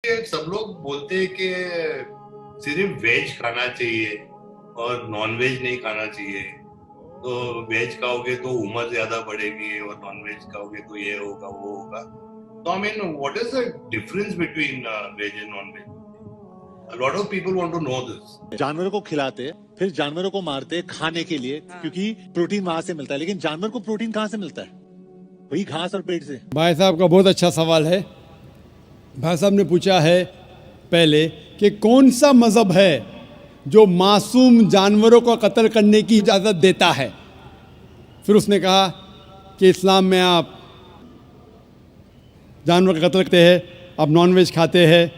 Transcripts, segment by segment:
सब लोग बोलते हैं कि सिर्फ वेज खाना चाहिए और नॉन वेज नहीं खाना चाहिए। तो वेज खाओगे तो उम्र ज्यादा बढ़ेगी और नॉन वेज खाओगे तो ये होगा वो होगा। तो I mean what is the difference between veg and non veg? A lot of people want to know this. जानवरों को खिलाते फिर जानवरों को मारते खाने के लिए, क्योंकि प्रोटीन वहां से मिलता है। लेकिन जानवर को प्रोटीन कहां से मिलता है? वही घास और पेट से। भाई साहब का बहुत अच्छा सवाल है। भाई साहब ने पूछा है पहले कि कौन सा मज़हब है जो मासूम जानवरों को कत्ल करने की इजाज़त देता है। फिर उसने कहा कि इस्लाम में आप जानवर का कत्ल करते हैं, आप नॉन वेज खाते हैं,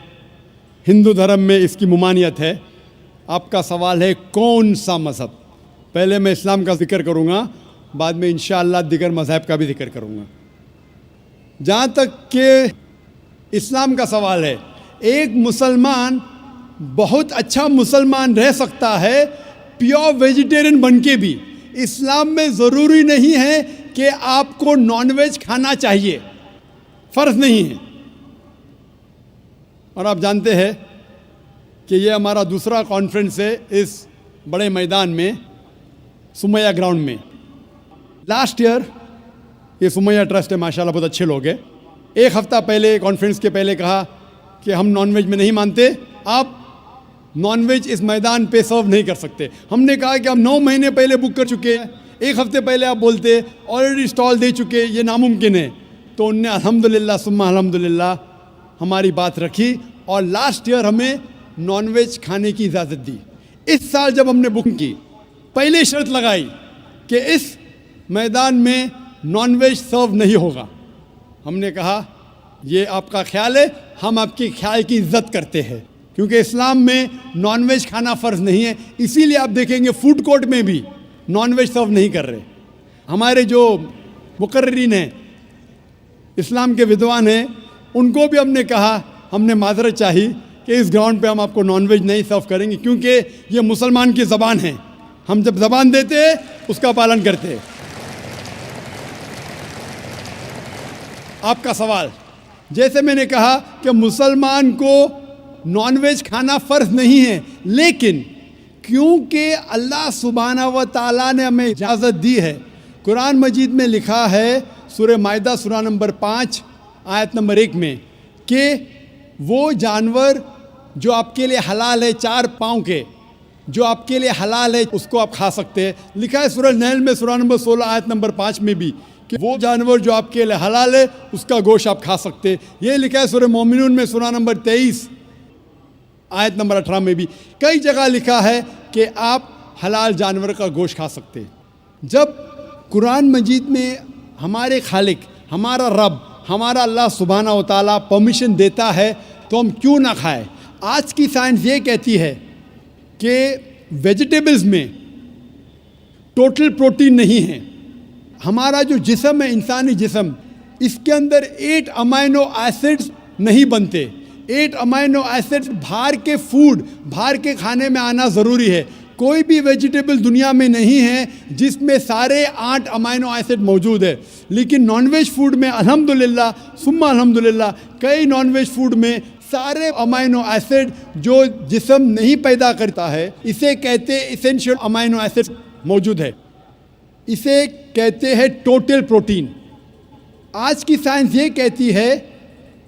हिंदू धर्म में इसकी मुमानियत है। आपका सवाल है कौन सा मज़हब। पहले मैं इस्लाम का जिक्र करूँगा, बाद में इंशाअल्लाह दिगर मज़हब का भी जिक्र करूँगा। जहाँ तक कि इस्लाम का सवाल है, एक मुसलमान बहुत अच्छा मुसलमान रह सकता है प्योर वेजिटेरियन बन के भी। इस्लाम में ज़रूरी नहीं है कि आपको नॉनवेज खाना चाहिए, फ़र्ज़ नहीं है। और आप जानते हैं कि ये हमारा दूसरा कॉन्फ्रेंस है इस बड़े मैदान में, सुमैया ग्राउंड में। लास्ट ईयर ये सुमैया ट्रस्ट है, माशाल्लाह बहुत अच्छे लोग हैं। एक हफ़्ता पहले कॉन्फ्रेंस के पहले कहा कि हम नॉनवेज में नहीं मानते, आप नॉनवेज इस मैदान पे सर्व नहीं कर सकते। हमने कहा कि हम 9 महीने पहले बुक कर चुके हैं, एक हफ़्ते पहले आप बोलते ऑलरेडी स्टॉल दे चुके, ये नामुमकिन है। तो उनने अल्हम्दुलिल्लाह सुम्मा अल्हम्दुलिल्लाह हमारी बात रखी और लास्ट ईयर हमें नॉनवेज खाने की इजाज़त दी। इस साल जब हमने बुकिंग की, पहले शर्त लगाई कि इस मैदान में नॉनवेज सर्व नहीं होगा। हमने कहा ये आपका ख्याल है, हम आपके ख्याल की इज्जत करते हैं, क्योंकि इस्लाम में नॉनवेज खाना फ़र्ज़ नहीं है। इसीलिए आप देखेंगे फूड कोर्ट में भी नॉनवेज सर्व नहीं कर रहे। हमारे जो मुकर्रिरीन हैं, इस्लाम के विद्वान हैं, उनको भी हमने कहा, हमने माजरत चाही कि इस ग्राउंड पे हम आपको नॉनवेज नहीं सर्व करेंगे, क्योंकि ये मुसलमान की ज़बान है। हम जब ज़बान देते हैं उसका पालन करते हैं। आपका सवाल, जैसे मैंने कहा कि मुसलमान को नॉनवेज खाना फ़र्ज़ नहीं है, लेकिन क्योंकि अल्लाह सुब्हानहू व तआला ने हमें इजाज़त दी है। कुरान मजीद में लिखा है सूरह माइदा सूरा नंबर 5 आयत नंबर 1 में कि वो जानवर जो आपके लिए हलाल है, 4 पाँव के, जो आपके लिए हलाल है उसको आप खा सकते हैं। लिखा है सूरह नहल में सूरा नंबर 16 आयत नंबर 5 में भी कि वो जानवर जो आपके लिए हलाल है उसका गोश्त आप खा सकते हैं। ये लिखा है सूरह मोमिनून में सूरा नंबर 23 आयत नंबर 18 में भी। कई जगह लिखा है कि आप हलाल जानवर का गोश्त खा सकते हैं। जब कुरान मजीद में हमारे खालिक, हमारा रब, हमारा अल्लाह सुब्हानहू व तआला परमिशन देता है तो हम क्यों ना खाएं। आज की साइंस ये कहती है कि वेजिटेबल्स में टोटल प्रोटीन नहीं है। हमारा जो जिस्म है, इंसानी जिस्म, इसके अंदर 8 अमाइनो एसिड्स नहीं बनते। 8 अमाइनो एसिड्स बाहर के फूड, बाहर के खाने में आना ज़रूरी है। कोई भी वेजिटेबल दुनिया में नहीं है जिसमें सारे 8 अमाइनो एसिड मौजूद है। लेकिन नॉनवेज फूड में अल्हम्दुलिल्लाह सुम्मा अल्हम्दुलिल्लाह कई नॉनवेज फूड में सारे अमाइनो एसिड जो जिस्म नहीं पैदा करता है, इसे कहते हैं इसेंशियल अमाइनो एसिड मौजूद है। इसे कहते हैं टोटल प्रोटीन। आज की साइंस ये कहती है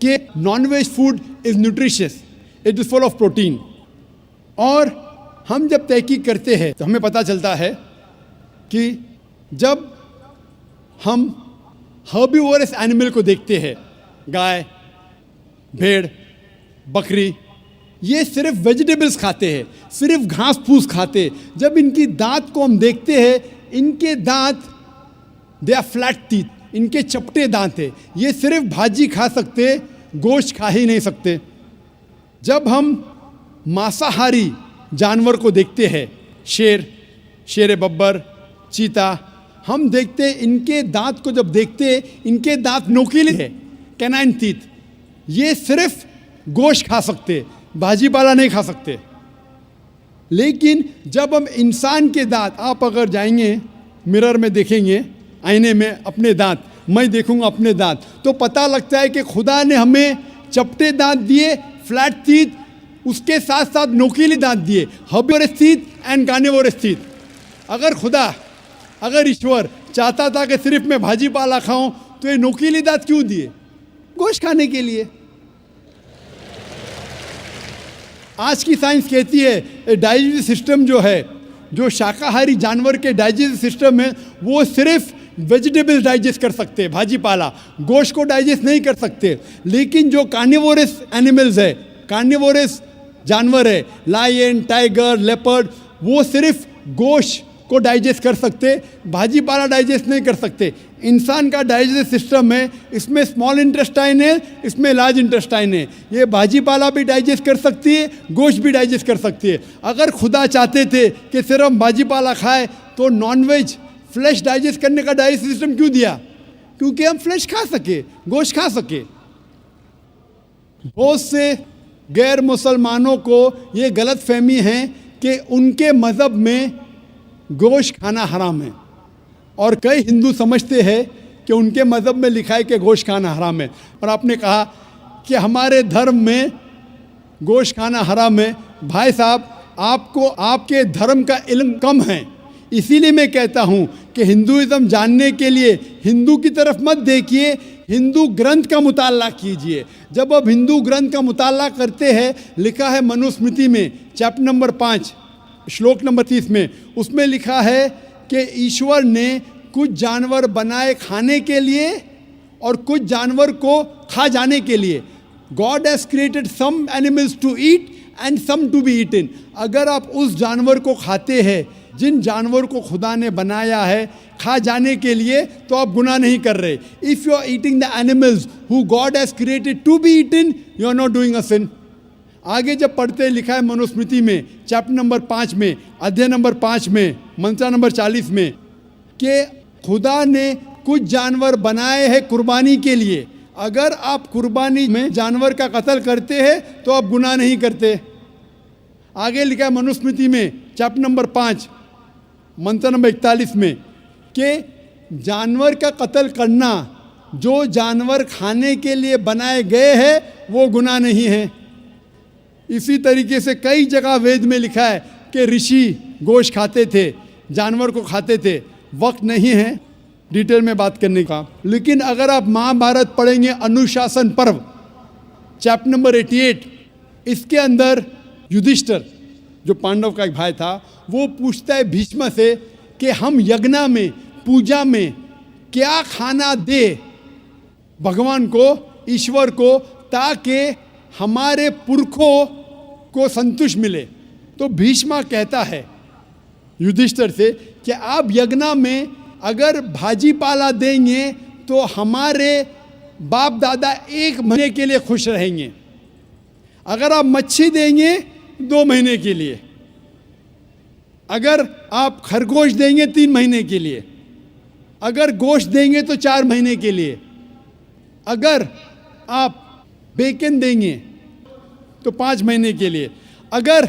कि non veg food is nutritious, it is full of protein. और हम जब तहकीक करते हैं तो हमें पता चलता है कि जब हम हर्बीवोरस एनिमल को देखते हैं, गाय, भेड़, बकरी, ये सिर्फ वेजिटेबल्स खाते हैं, सिर्फ घास फूस खाते हैं। जब इनकी दांत को हम देखते हैं, इनके दांत दे आर फ्लैट टीथ, इनके चपटे दांत है। ये सिर्फ भाजी खा सकते, गोश्त खा ही नहीं सकते। जब हम मांसाहारी जानवर को देखते हैं, शेर, शेर बब्बर, चीता, हम देखते हैं इनके दांत को जब देखते हैं, इनके दांत नोकीले हैं, कैनाइन टीथ। ये सिर्फ गोश्त खा सकते, भाजी पाला नहीं खा सकते। लेकिन जब हम इंसान के दांत, आप अगर जाएंगे मिरर में देखेंगे, आईने में अपने दांत, मैं देखूंगा अपने दांत, तो पता लगता है कि खुदा ने हमें चपटे दांत दिए, फ्लैट टीथ, उसके साथ साथ नोकीले दांत दिए, herbivores teeth and carnivorous teeth. अगर ईश्वर चाहता था कि सिर्फ मैं भाजी पाला खाऊं तो ये नोकीले दांत क्यों दिए? गोश्त खाने के लिए। आज की साइंस कहती है डाइजेस्टिव सिस्टम जो है, जो शाकाहारी जानवर के डाइजेस्टिव सिस्टम है, वो सिर्फ वेजिटेबल्स डाइजेस्ट कर सकते हैं, भाजी पाला, गोश्त को डाइजेस्ट नहीं कर सकते। लेकिन जो कार्निवोरस एनिमल्स है, कार्निवोरस जानवर है, लायन, टाइगर, लेपर्ड, वो सिर्फ गोश्त को डाइजेस्ट कर सकते, भाजी पाला डाइजेस्ट नहीं कर सकते। इंसान का डाइजेस्टिव सिस्टम है, इसमें स्मॉल इंटेस्टाइन है, इसमें लार्ज इंटेस्टाइन है। ये भाजी पाला भी डाइजेस्ट कर सकती है, गोश्त भी डाइजेस्ट कर सकती है। अगर खुदा चाहते थे कि सिर्फ हम भाजी पाला खाए तो नॉनवेज फ्लैश डाइजेस्ट करने का डाइजेस्टिव सिस्टम क्यों दिया? क्योंकि हम फ्लैश खा सके, गोश्त खा सके। बहुत से गैर मुसलमानों को ये गलत फहमी है कि उनके मज़हब में गोश्त खाना हराम है, और कई हिंदू समझते हैं कि उनके मज़हब में लिखा है कि गोश्त खाना हराम है। और आपने कहा कि हमारे धर्म में गोश्त खाना हराम है। भाई साहब, आपको आपके धर्म का इल्म कम है, इसीलिए मैं कहता हूँ कि हिंदुइज़्म जानने के लिए हिंदू की तरफ मत देखिए, हिंदू ग्रंथ का मुताला कीजिए। जब आप हिंदू ग्रंथ का मुताला करते हैं, लिखा है मनुस्मृति में चैप्टर नंबर 5 श्लोक नंबर 30 में, उसमें लिखा है कि ईश्वर ने कुछ जानवर बनाए खाने के लिए और कुछ जानवर को खा जाने के लिए। God has created some animals to eat and some to be eaten. अगर आप उस जानवर को खाते हैं जिन जानवर को खुदा ने बनाया है खा जाने के लिए, तो आप गुनाह नहीं कर रहे। If you are eating the animals who God has created to be eaten, you are not doing a sin. आगे जब पढ़ते लिखा है मनुस्मृति में चैप्टर नंबर 5 में, अध्याय नंबर 5 में, मंत्र नंबर 40 में, कि खुदा ने कुछ जानवर बनाए हैं कुर्बानी के लिए। अगर आप कुर्बानी में जानवर का कत्ल करते हैं तो आप गुनाह नहीं करते। आगे लिखा है मनुस्मृति में चैप्टर नंबर 5 मंत्र नंबर 41 में कि जानवर का कत्ल करना, जो जानवर खाने के लिए बनाए गए हैं, वो गुनाह नहीं है। इसी तरीके से कई जगह वेद में लिखा है कि ऋषि गोश्त खाते थे, जानवर को खाते थे। वक्त नहीं है डिटेल में बात करने का, लेकिन अगर आप महाभारत पढ़ेंगे अनुशासन पर्व चैप्टर नंबर 88, इसके अंदर युधिष्ठिर जो पांडव का एक भाई था, वो पूछता है भीष्म से कि हम यज्ञ में, पूजा में क्या खाना दे भगवान को, ईश्वर को, ताकि हमारे पुरखों को संतुष्ट मिले। तो भीष्मा कहता है युधिष्ठिर से कि आप यज्ञ में अगर भाजी पाला देंगे तो हमारे बाप दादा 1 महीने के लिए खुश रहेंगे। अगर आप मच्छी देंगे 2 महीने के लिए, अगर आप खरगोश देंगे 3 महीने के लिए, अगर गोश्त देंगे तो 4 महीने के लिए, अगर आप बेकन देंगे तो 5 महीने के लिए, अगर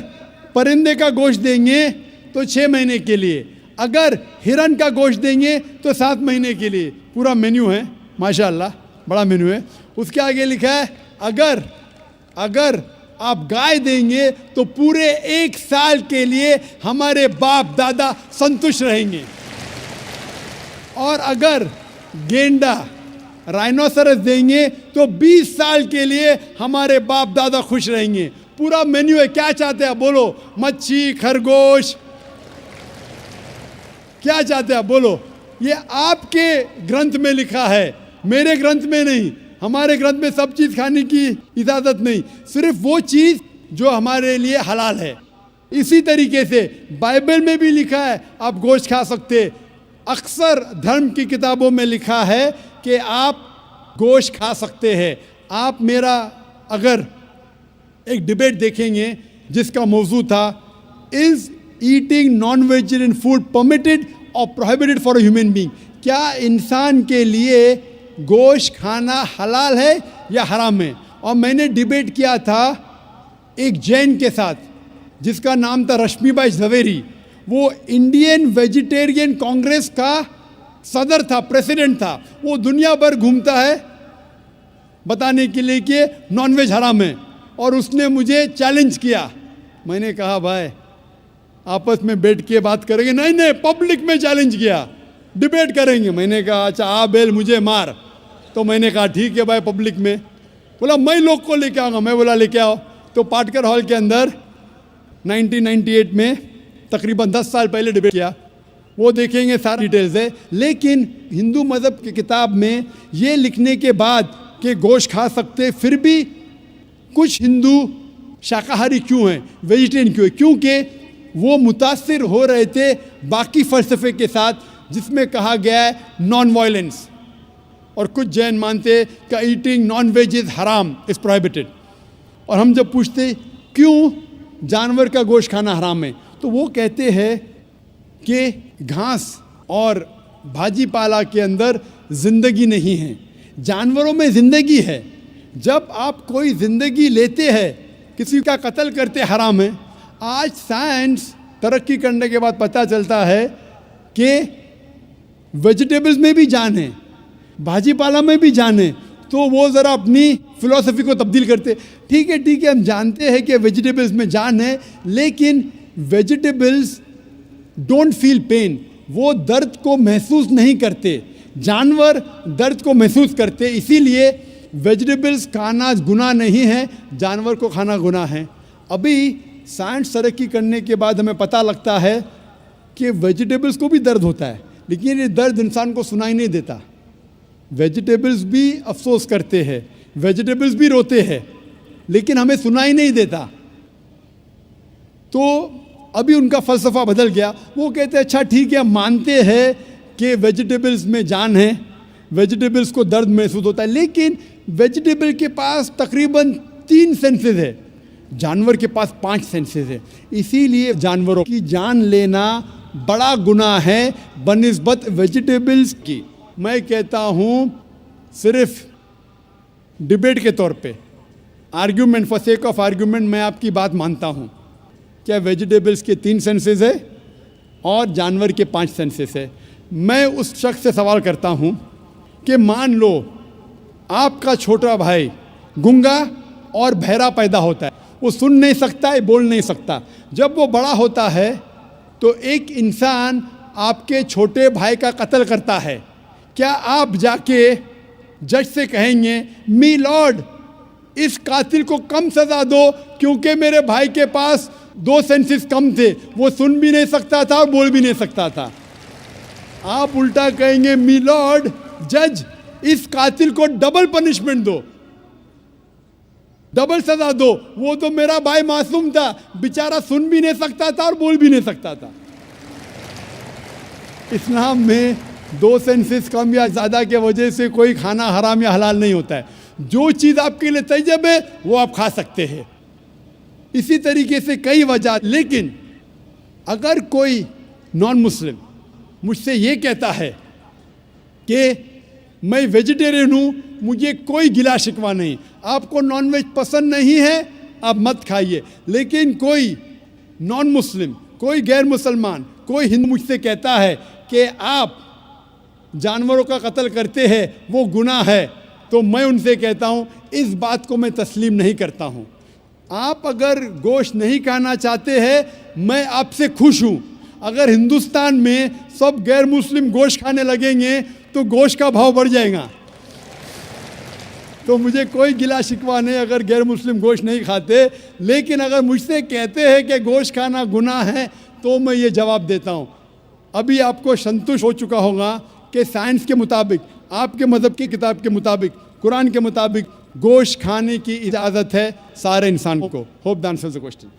परिंदे का गोश्त देंगे तो 6 महीने के लिए, अगर हिरन का गोश्त देंगे तो 7 महीने के लिए। पूरा मेन्यू है, माशाअल्लाह बड़ा मेन्यू है। उसके आगे लिखा है अगर आप गाय देंगे तो पूरे 1 साल के लिए हमारे बाप दादा संतुष्ट रहेंगे, और अगर गेंडा राइनोसरस देंगे तो 20 साल के लिए हमारे बाप दादा खुश रहेंगे। पूरा मेन्यू है। क्या चाहते हैं बोलो? मच्छी, खरगोश, क्या चाहते हैं बोलो? ये आपके ग्रंथ में लिखा है, मेरे ग्रंथ में नहीं। हमारे ग्रंथ में सब चीज़ खाने की इजाज़त नहीं, सिर्फ वो चीज़ जो हमारे लिए हलाल है। इसी तरीके से बाइबल में भी लिखा है आप गोश्त खा सकते। अक्सर धर्म की किताबों में लिखा है कि आप गोश्त खा सकते हैं। आप मेरा अगर एक डिबेट देखेंगे जिसका मौजू था, is eating non vegetarian food permitted और prohibited for a human being? क्या इंसान के लिए गोश्त खाना हलाल है या हराम है? और मैंने डिबेट किया था एक जैन के साथ जिसका नाम था रश्मिबाई झवेरी। वो इंडियन वेजिटेरियन कांग्रेस का सदर था, प्रेसिडेंट था। वो दुनिया भर घूमता है बताने के लिए कि नॉनवेज हराम है। और उसने मुझे चैलेंज किया। मैंने कहा भाई आपस में बैठ के बात करेंगे। नहीं नहीं, पब्लिक में चैलेंज किया, डिबेट करेंगे। मैंने कहा अच्छा आ बेल मुझे मार। तो मैंने कहा ठीक है भाई, पब्लिक में। बोला मैं लोग को लेके आऊँगा। मैं बोला लेके आओ। तो पाटकर हॉल के अंदर 1998 में तकरीबन 10 साल पहले डिबेट किया। वो देखेंगे, सारी डिटेल्स है। लेकिन हिंदू मज़हब की किताब में ये लिखने के बाद कि गोश्त खा सकते, फिर भी कुछ हिंदू शाकाहारी क्यों हैं, वेजिटेरियन क्यों है? क्योंकि वो मुतासिर हो रहे थे बाकी फ़लसफ़े के साथ, जिसमें कहा गया है नॉन वायलेंस। और कुछ जैन मानते कि ईटिंग नॉन वेज इज़ हराम, इज़ प्रोहिबिटेड। और हम जब पूछते क्यों जानवर का गोश्त खाना हराम है, तो वो कहते हैं कि घास और भाजी पाला के अंदर ज़िंदगी नहीं है, जानवरों में ज़िंदगी है। जब आप कोई ज़िंदगी लेते हैं, किसी का कत्ल करते हराम है। आज साइंस तरक्की करने के बाद पता चलता है कि वेजिटेबल्स में भी जान है, भाजी पाला में भी जान है। तो वो ज़रा अपनी फिलॉसफी को तब्दील करते। ठीक है, हम जानते हैं कि वेजिटेबल्स में जान है, लेकिन वेजिटेबल्स डोंट फील पेन, वो दर्द को महसूस नहीं करते। जानवर दर्द को महसूस करते, इसीलिए वेजिटेबल्स खाना गुनाह नहीं है, जानवर को खाना गुनाह है। अभी साइंस तरक्की करने के बाद हमें पता लगता है कि वेजिटेबल्स को भी दर्द होता है, लेकिन ये दर्द इंसान को सुनाई नहीं देता। वेजिटेबल्स भी अफसोस करते हैं, वेजिटेबल्स भी रोते हैं, लेकिन हमें सुनाई नहीं देता। तो अभी उनका फ़लसफ़ा बदल गया। वो कहते हैं अच्छा ठीक है, हम मानते हैं कि वेजिटेबल्स में जान है, वेजिटेबल्स को दर्द महसूस होता है, लेकिन वेजिटेबल के पास तकरीबन 3 सेंसेस है, जानवर के पास 5 सेंसेस है। इसीलिए जानवरों की जान लेना बड़ा गुनाह है बनिस्बत वेजिटेबल्स की। मैं कहता हूँ सिर्फ डिबेट के तौर पे, argument, for sake of argument, मैं आपकी बात मानता हूँ क्या वेजिटेबल्स के 3 सेंसेस है और जानवर के 5 सेंसेस है। मैं उस शख्स से सवाल करता हूँ कि मान लो आपका छोटा भाई गूंगा और बहरा पैदा होता है, वो सुन नहीं सकता है, बोल नहीं सकता। जब वो बड़ा होता है तो एक इंसान आपके छोटे भाई का कत्ल करता है, क्या आप जाके जज से कहेंगे मी लॉर्ड इस कातिल को कम सज़ा दो क्योंकि मेरे भाई के पास 2 सेंसेस कम थे, वो सुन भी नहीं सकता था और बोल भी नहीं सकता था? आप उल्टा कहेंगे मी लॉर्ड जज इस कातिल को डबल पनिशमेंट दो, डबल सजा दो, वो तो मेरा भाई मासूम था, बेचारा सुन भी नहीं सकता था और बोल भी नहीं सकता था। इस्लाम में 2 सेंसेस कम या ज़्यादा के वजह से कोई खाना हराम या हलाल नहीं होता है। जो चीज़ आपके लिए तैयब है वो आप खा सकते हैं। इसी तरीके से कई वजह। लेकिन अगर कोई नॉन मुस्लिम मुझसे ये कहता है कि मैं वेजिटेरियन हूँ, मुझे कोई गिला शिकवा नहीं, आपको नॉनवेज पसंद नहीं है आप मत खाइए, लेकिन कोई नॉन मुस्लिम, कोई गैर मुसलमान, कोई हिंदू मुझसे कहता है कि आप जानवरों का कत्ल करते हैं वो गुनाह है, तो मैं उनसे कहता हूँ इस बात को मैं तस्लीम नहीं करता हूँ। आप अगर गोश्त नहीं खाना चाहते हैं, मैं आपसे खुश हूँ। अगर हिंदुस्तान में सब गैर मुस्लिम गोश्त खाने लगेंगे तो गोश्त का भाव बढ़ जाएगा। तो मुझे कोई गिला शिकवा नहीं अगर गैर मुस्लिम गोश्त नहीं खाते, लेकिन अगर मुझसे कहते हैं कि गोश्त खाना गुनाह है तो मैं ये जवाब देता हूँ। अभी आपको संतुष्ट हो चुका होगा कि साइंस के मुताबिक, आपके मज़हब की किताब के मुताबिक, कुरान के मुताबिक गोश्त खाने की इजाज़त है सारे इंसान को। Hope the answers the question.